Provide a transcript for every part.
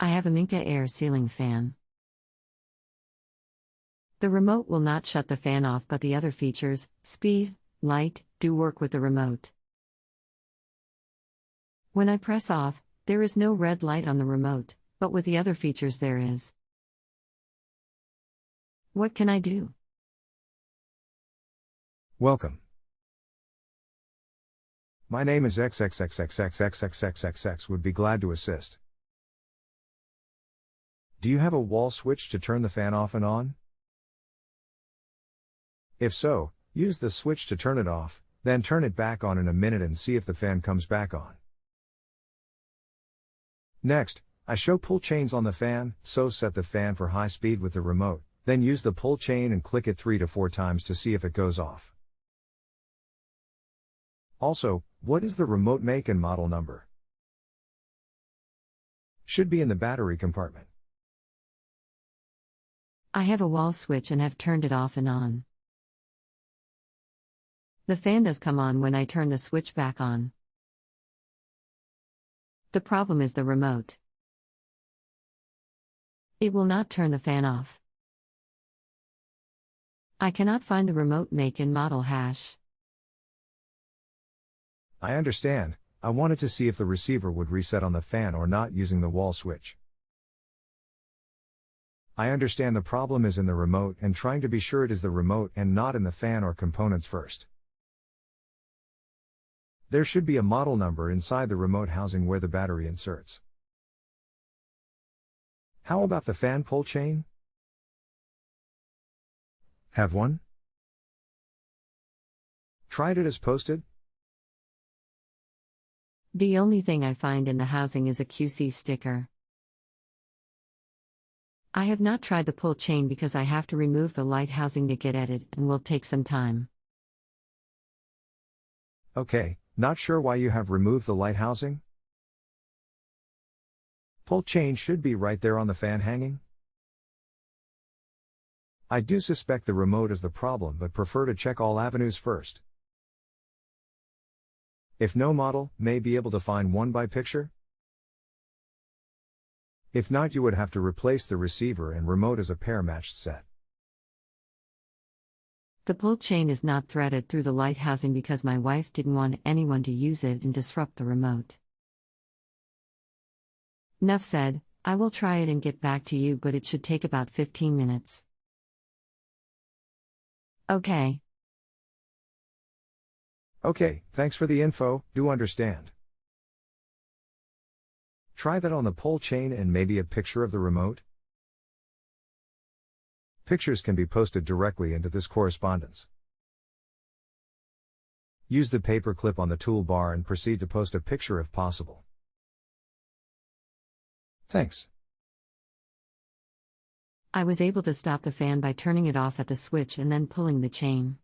I have a Minka air ceiling fan. The remote will not shut the fan off, but the other features, speed, light, do work with the remote. When I press off, there is no red light on the remote, but with the other features there is. What can I do? Welcome. My name is XXXXX would be glad to assist. Do you have a wall switch to turn the fan off and on? If so, use the switch to turn it off, then turn it back on in a minute and see if the fan comes back on. Next, I show pull chains on the fan, so set the fan for high speed with the remote, then use the pull chain and click it 3 to 4 times to see if it goes off. Also, what is the remote make and model number? Should be in the battery compartment. I have a wall switch and have turned it off and on. The fan does come on when I turn the switch back on. The problem is the remote. It will not turn the fan off. I cannot find the remote make and model hash. I understand. I wanted to see if the receiver would reset on the fan or not using the wall switch. I understand the problem is in the remote and trying to be sure it is the remote and not in the fan or components first. There should be a model number inside the remote housing where the battery inserts. How about the fan pull chain? Have one? Tried it as posted? The only thing I find in the housing is a QC sticker. I have not tried the pull chain because I have to remove the light housing to get at it and will take some time. Okay, not sure why you have removed the light housing? Pull chain should be right there on the fan hanging. I do suspect the remote is the problem but prefer to check all avenues first. If no model, may be able to find one by picture? If not, you would have to replace the receiver and remote as a pair-matched set. The pull chain is not threaded through the light housing because my wife didn't want anyone to use it and disrupt the remote. Enough said, I will try it and get back to you, but it should take about 15 minutes. Okay. Okay, thanks for the info, do understand. Try that on the pull chain and maybe a picture of the remote. Pictures can be posted directly into this correspondence. Use the paper clip on the toolbar and proceed to post a picture if possible. Thanks. I was able to stop the fan by turning it off at the switch and then pulling the chain.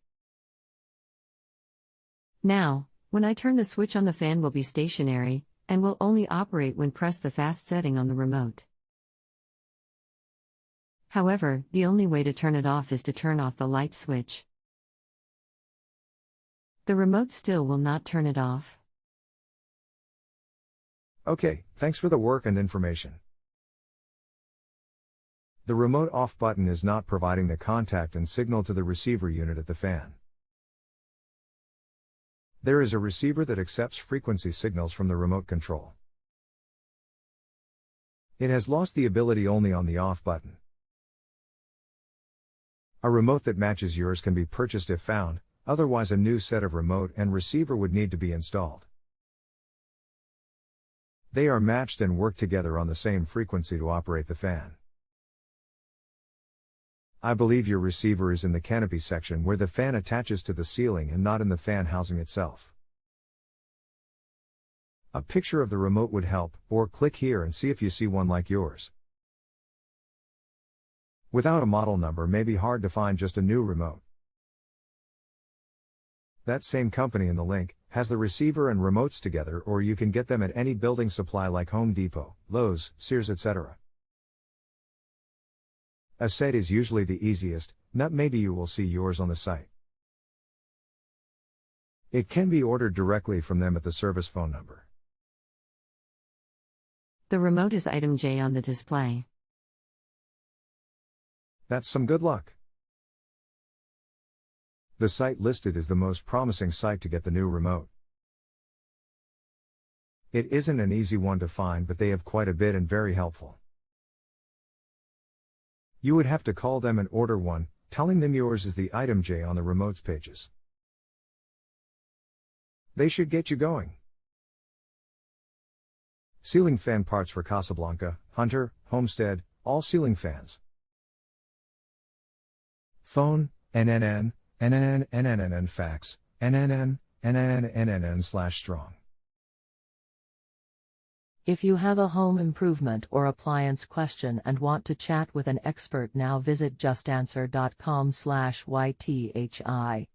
Now, when I turn the switch on, the fan will be stationary, and will only operate when press the fast setting on the remote. However, the only way to turn it off is to turn off the light switch. The remote still will not turn it off. Okay, thanks for the work and information. The remote off button is not providing the contact and signal to the receiver unit at the fan. There is a receiver that accepts frequency signals from the remote control. It has lost the ability only on the off button. A remote that matches yours can be purchased if found, otherwise a new set of remote and receiver would need to be installed. They are matched and work together on the same frequency to operate the fan. I believe your receiver is in the canopy section where the fan attaches to the ceiling and not in the fan housing itself. A picture of the remote would help, or click here and see if you see one like yours. Without a model number may be hard to find just a new remote. That same company in the link has the receiver and remotes together, or you can get them at any building supply like Home Depot, Lowe's, Sears, etc. A set is usually the easiest, not maybe you will see yours on the site. It can be ordered directly from them at the service phone number. The remote is item J on the display. That's some good luck. The site listed is the most promising site to get the new remote. It isn't an easy one to find, but they have quite a bit and very helpful. You would have to call them and order one, telling them yours is the item J on the remotes pages. They should get you going. Ceiling fan parts for Casablanca, Hunter, Homestead, all ceiling fans. Phone, NNN, fax, NNN/strong. If you have a home improvement or appliance question and want to chat with an expert now, visit JustAnswer.com/YTHI.